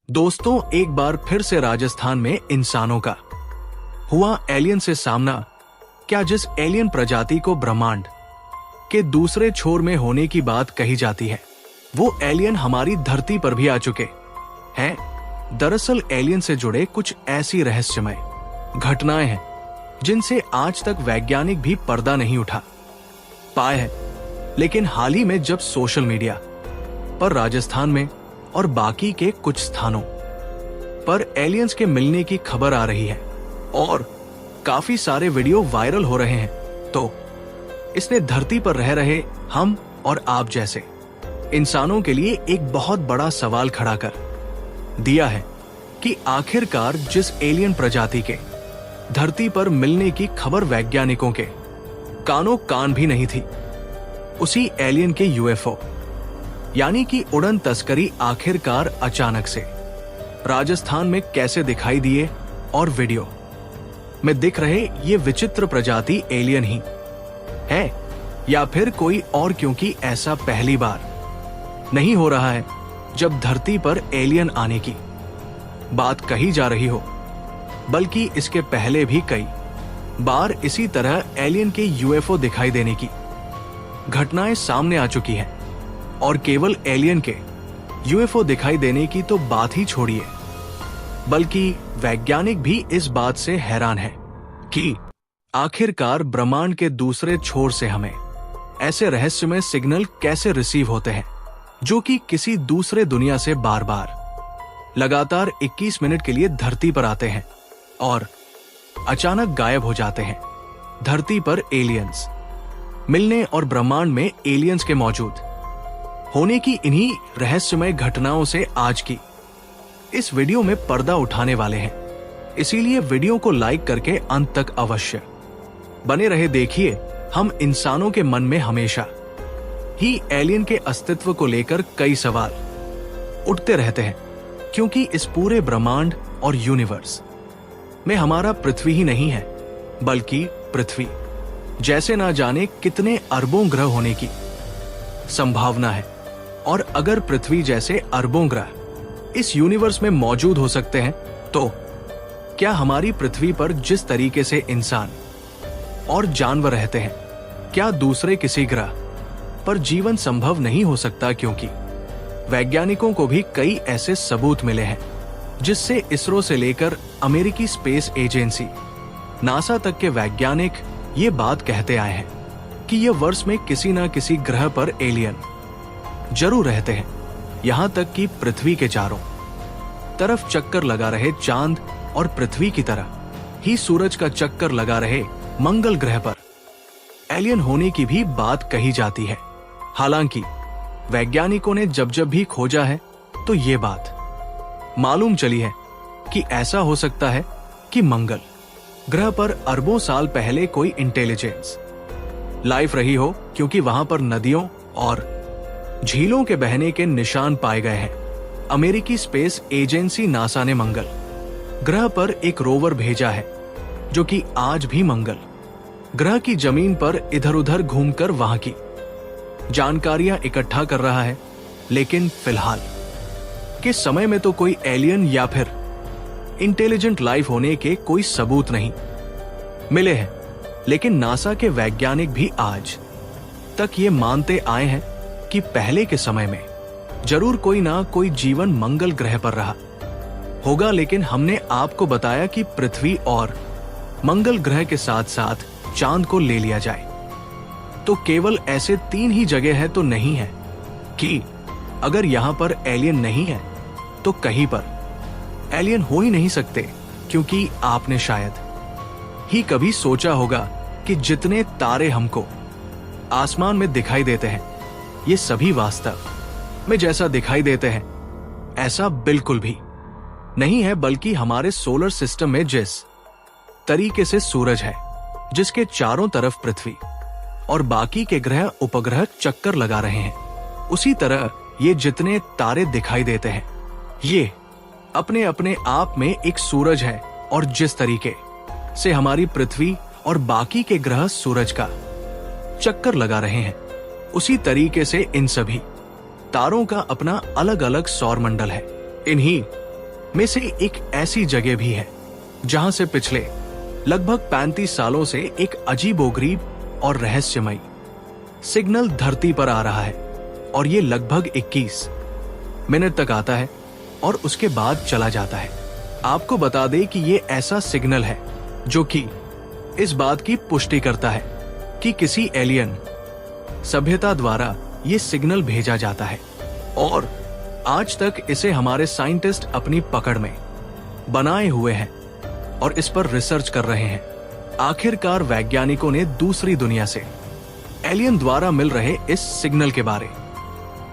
दोस्तों, एक बार फिर से राजस्थान में इंसानों का हुआ एलियन से सामना। क्या जिस एलियन प्रजाति को ब्रह्मांड के दूसरे छोर में होने की बात कही जाती है, वो एलियन हमारी धरती पर भी आ चुके हैं। दरअसल एलियन से जुड़े कुछ ऐसी रहस्यमय घटनाएं हैं जिनसे आज तक वैज्ञानिक भी पर्दा नहीं उठा पाए हैं। लेकिन हाल ही में जब सोशल मीडिया पर राजस्थान में और बाकी के कुछ स्थानों पर एलियंस के मिलने की खबर आ रही है और काफी सारे वीडियो वायरल हो रहे हैं, तो इसने धरती पर रह रहे हम और आप जैसे इंसानों के लिए एक बहुत बड़ा सवाल खड़ा कर दिया है कि आखिरकार जिस एलियन प्रजाति के धरती पर मिलने की खबर वैज्ञानिकों के कानों कान भी नहीं थी, उसी एलियन के यूएफओ यानी कि उड़न तस्करी आखिरकार अचानक से राजस्थान में कैसे दिखाई दिए और वीडियो में दिख रहे ये विचित्र प्रजाति एलियन ही है या फिर कोई और, क्योंकि ऐसा पहली बार नहीं हो रहा है जब धरती पर एलियन आने की बात कही जा रही हो, बल्कि इसके पहले भी कई बार इसी तरह एलियन के यूएफओ दिखाई देने की घटनाएं सामने आ चुकी हैं। और केवल एलियन के यूएफओ दिखाई देने की तो बात ही छोड़िए, बल्कि वैज्ञानिक भी इस बात से हैरान है कि आखिरकार ब्रह्मांड के दूसरे छोर से हमें ऐसे रहस्यमय सिग्नल कैसे रिसीव होते हैं जो कि किसी दूसरे दुनिया से बार बार लगातार 21 मिनट के लिए धरती पर आते हैं और अचानक गायब हो जाते हैं। धरती पर एलियंस मिलने और ब्रह्मांड में एलियंस के मौजूद होने की इन्हीं रहस्यमय घटनाओं से आज की इस वीडियो में पर्दा उठाने वाले हैं। इसीलिए वीडियो को लाइक करके अंत तक अवश्य बने रहे। देखिए, हम इंसानों के मन में हमेशा ही एलियन के अस्तित्व को लेकर कई सवाल उठते रहते हैं, क्योंकि इस पूरे ब्रह्मांड और यूनिवर्स में हमारा पृथ्वी ही नहीं है, बल्कि पृथ्वी जैसे ना जाने कितने अरबों ग्रह होने की संभावना है। और अगर पृथ्वी जैसे अरबों ग्रह इस यूनिवर्स में मौजूद हो सकते हैं, तो क्या हमारी पृथ्वी पर जिस तरीके से इंसान और जानवर रहते हैं, क्या दूसरे किसी ग्रह पर जीवन संभव नहीं हो सकता? क्योंकि वैज्ञानिकों को भी कई ऐसे सबूत मिले हैं जिससे इसरो से लेकर अमेरिकी स्पेस एजेंसी नासा तक के वैज्ञानिक ये बात कहते आए हैं कि ये वर्ष में किसी न किसी ग्रह पर एलियन जरूर रहते हैं। यहां तक कि पृथ्वी के चारों तरफ चक्कर लगा रहे चांद और पृथ्वी की तरह ही सूरज का चक्कर लगा रहे मंगल ग्रह पर एलियन होने की भी बात कही जाती है। हालांकि वैज्ञानिकों ने जब जब भी खोजा है तो ये बात मालूम चली है कि ऐसा हो सकता है कि मंगल ग्रह पर अरबों साल पहले कोई इंटेलिजेंस लाइफ रही हो, क्योंकि वहां पर नदियों और झीलों के बहने के निशान पाए गए हैं। अमेरिकी स्पेस एजेंसी नासा ने मंगल ग्रह पर एक रोवर भेजा है जो कि आज भी मंगल ग्रह की जमीन पर इधर उधर घूमकर वहां की जानकारियां इकट्ठा कर रहा है। लेकिन फिलहाल के समय में तो कोई एलियन या फिर इंटेलिजेंट लाइफ होने के कोई सबूत नहीं मिले हैं। लेकिन नासा के वैज्ञानिक भी आज तक ये मानते आए हैं कि पहले के समय में जरूर कोई ना कोई जीवन मंगल ग्रह पर रहा होगा। लेकिन हमने आपको बताया कि पृथ्वी और मंगल ग्रह के साथ साथ चांद को ले लिया जाए तो केवल ऐसे 3 ही जगह है तो नहीं है कि अगर यहां पर एलियन नहीं है तो कहीं पर एलियन हो ही नहीं सकते। क्योंकि आपने शायद ही कभी सोचा होगा कि जितने तारे हमको आसमान में दिखाई देते हैं, ये सभी वास्तव में जैसा दिखाई देते हैं ऐसा बिल्कुल भी नहीं है, बल्कि हमारे सोलर सिस्टम में जिस तरीके से सूरज है, जिसके चारों तरफ पृथ्वी और बाकी के ग्रह उपग्रह चक्कर लगा रहे हैं, उसी तरह ये जितने तारे दिखाई देते हैं ये अपने अपने आप में एक सूरज है। और जिस तरीके से हमारी पृथ्वी और बाकी के ग्रह सूरज का चक्कर लगा रहे हैं, उसी तरीके से इन सभी तारों का अपना अलग अलग सौर मंडल है। इन्हीं में से एक ऐसी जगह भी है जहां से पिछले लगभग 35 सालों से एक अजीबोगरीब और रहस्यमयी सिग्नल धरती पर आ रहा है, और ये लगभग 21 मिनट तक आता है और उसके बाद चला जाता है। आपको बता दें कि ये ऐसा सिग्नल है जो कि इस बात की पुष्टि करता है कि किसी एलियन सभ्यता द्वारा ये सिग्नल भेजा जाता है, और आज तक इसे हमारे साइंटिस्ट अपनी पकड़ में बनाए हुए हैं और इस पर रिसर्च कर रहे हैं। आखिरकार वैज्ञानिकों ने दूसरी दुनिया से एलियन द्वारा मिल रहे इस सिग्नल के बारे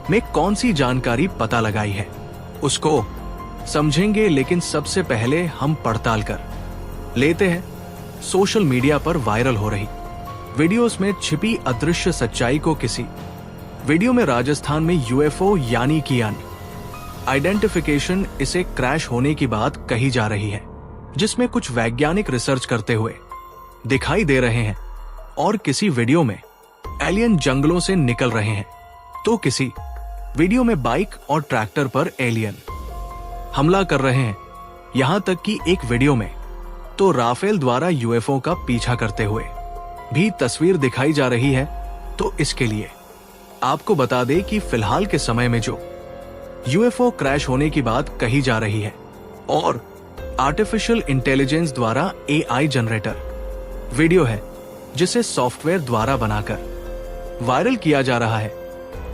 में कौन सी जानकारी पता लगाई है, उसको समझेंगे। लेकिन सबसे पहले हम पड़ताल कर लेते हैं सोशल मीडिया पर वायरल हो रही वीडियोस में छिपी अदृश्य सच्चाई को। किसी वीडियो में राजस्थान में यूएफओ यानी कि आइडेंटिफिकेशन इसे क्रैश होने की बात कही जा रही है, जिसमें कुछ वैज्ञानिक रिसर्च करते हुए दिखाई दे रहे हैं, और किसी वीडियो में एलियन जंगलों से निकल रहे हैं, तो किसी वीडियो में बाइक और ट्रैक्टर पर एलियन हमला कर रहे हैं। यहां तक कि एक वीडियो में तो राफेल द्वारा यूएफओ का पीछा करते हुए भी तस्वीर दिखाई जा रही है। तो इसके लिए आपको बता दें कि फिलहाल के समय में जो यूएफओ क्रैश होने की बात कही जा रही है और आर्टिफिशियल इंटेलिजेंस द्वारा एआई जनरेटर वीडियो है, जिसे सॉफ्टवेयर द्वारा बनाकर वायरल किया जा रहा है,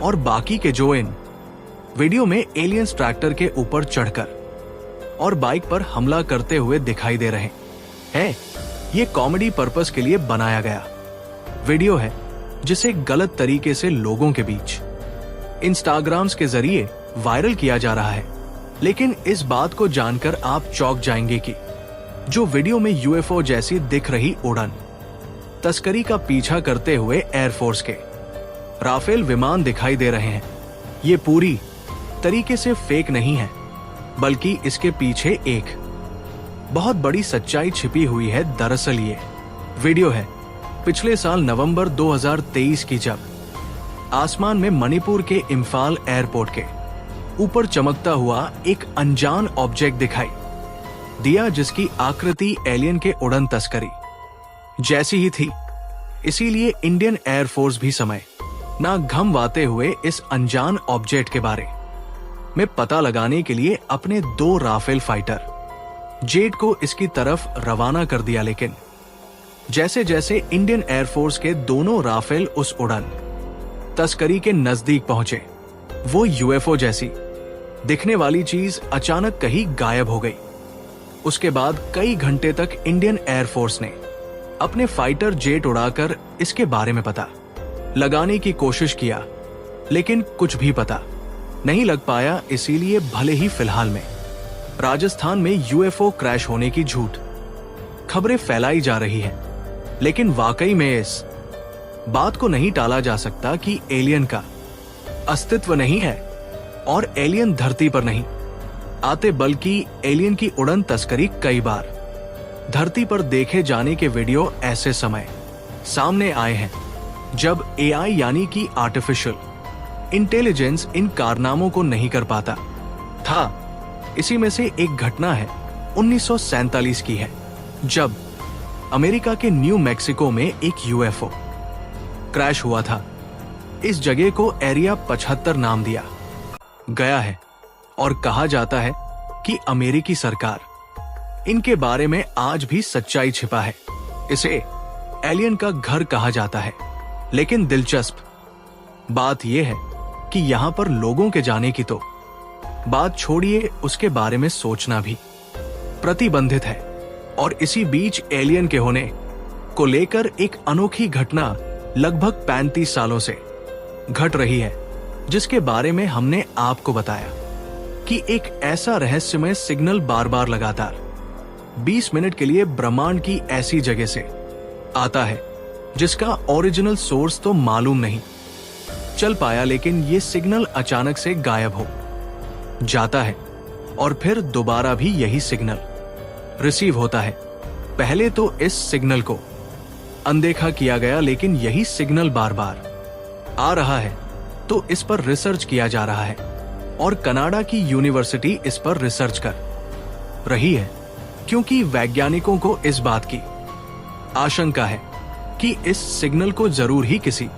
और बाकी के जो इन वीडियो में एलियंस ट्रैक्टर के ऊपर चढ़कर और बाइक पर हमला करते हुए दिखाई दे रहे हैं, ये कॉमेडी पर्पस के लिए बनाया गया वीडियो है, जिसे गलत तरीके से लोगों के बीच इंस्टाग्राम्स के जरिए वायरल किया जा रहा है। लेकिन इस बात को जानकर आप चौंक जाएंगे कि जो वीडियो में यूएफओ जैसी दिख रही उड़न तस्करी का पीछा करते हुए एयरफोर्स के राफेल विमान दिखाई दे रहे हैं, ये पूरी तरीके से फेक नहीं है, बल्कि इसके पीछे एक बहुत बड़ी सच्चाई छिपी हुई है। दरअसल ये वीडियो है पिछले साल नवंबर 2023 की, जब आसमान में मणिपुर के इम्फाल एयरपोर्ट के ऊपर चमकता हुआ एक अनजान ऑब्जेक्ट दिखाई दिया, जिसकी आकृति एलियन के उड़न तस्करी जैसी ही थी। इसीलिए इंडियन एयरफोर्स भी समय ना घमवाते हुए इस अनजान ऑब्जेक्ट के बारे में पता लगाने के लिए अपने 2 राफेल फाइटर जेट को इसकी तरफ रवाना कर दिया। लेकिन जैसे जैसे इंडियन एयरफोर्स के दोनों राफेल उस उड़न तस्करी के नजदीक पहुंचे, वो यूएफओ जैसी दिखने वाली चीज अचानक कहीं गायब हो गई। उसके बाद कई घंटे तक इंडियन एयरफोर्स ने अपने फाइटर जेट उड़ाकर इसके बारे में पता लगाने की कोशिश किया, लेकिन कुछ भी पता नहीं लग पाया। इसीलिए भले ही फिलहाल में राजस्थान में यूएफओ क्रैश होने की झूठ खबरें फैलाई जा रही हैं, लेकिन वाकई में इस बात को नहीं टाला जा सकता कि एलियन का अस्तित्व नहीं है और एलियन धरती पर नहीं आते, बल्कि एलियन की उड़न तस्करी कई बार धरती पर देखे जाने के वीडियो ऐसे समय सामने आए हैं जब एआई यानी कि आर्टिफिशियल इंटेलिजेंस इन कारनामों को नहीं कर पाता था। इसी में से एक घटना है 1947 की है, जब अमेरिका के न्यू मैक्सिको में एक यूएफओ क्रैश हुआ था। इस जगह को एरिया 75 नाम दिया गया है और कहा जाता है कि अमेरिकी सरकार इनके बारे में आज भी सच्चाई छिपा है। इसे एलियन का घर कहा जाता है, लेकिन दिलचस्प बात यह है कि यहाँ पर लोगों के जाने की तो बात छोड़िए, उसके बारे में सोचना भी प्रतिबंधित है। और इसी बीच एलियन के होने को लेकर एक अनोखी घटना लगभग 35 सालों से घट रही है, जिसके बारे में हमने आपको बताया कि एक ऐसा रहस्यमय सिग्नल बार बार लगातार 20 मिनट के लिए ब्रह्मांड की ऐसी जगह से आता है जिसका ओरिजिनल सोर्स तो मालूम नहीं चल पाया, लेकिन ये सिग्नल अचानक से गायब हो जाता है और फिर दोबारा भी यही सिग्नल रिसीव होता है। पहले तो इस सिग्नल को अनदेखा किया गया, लेकिन यही सिग्नल बार बार आ रहा है, तो इस पर रिसर्च किया जा रहा है और कनाडा की यूनिवर्सिटी इस पर रिसर्च कर रही है, क्योंकि वैज्ञानिकों को इस बात की आशंका है कि इस सिग्नल को जरूर ही किसी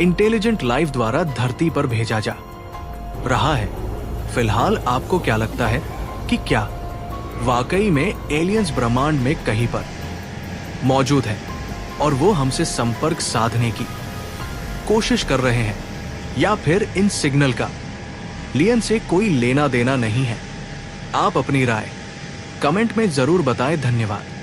इंटेलिजेंट लाइफ द्वारा धरती पर भेजा जा रहा है। फिलहाल आपको क्या लगता है कि क्या वाकई में एलियंस ब्रह्मांड में कहीं पर मौजूद है और वो हमसे संपर्क साधने की कोशिश कर रहे हैं, या फिर इन सिग्नल का एलियन से कोई लेना देना नहीं है? आप अपनी राय कमेंट में जरूर बताएं। धन्यवाद।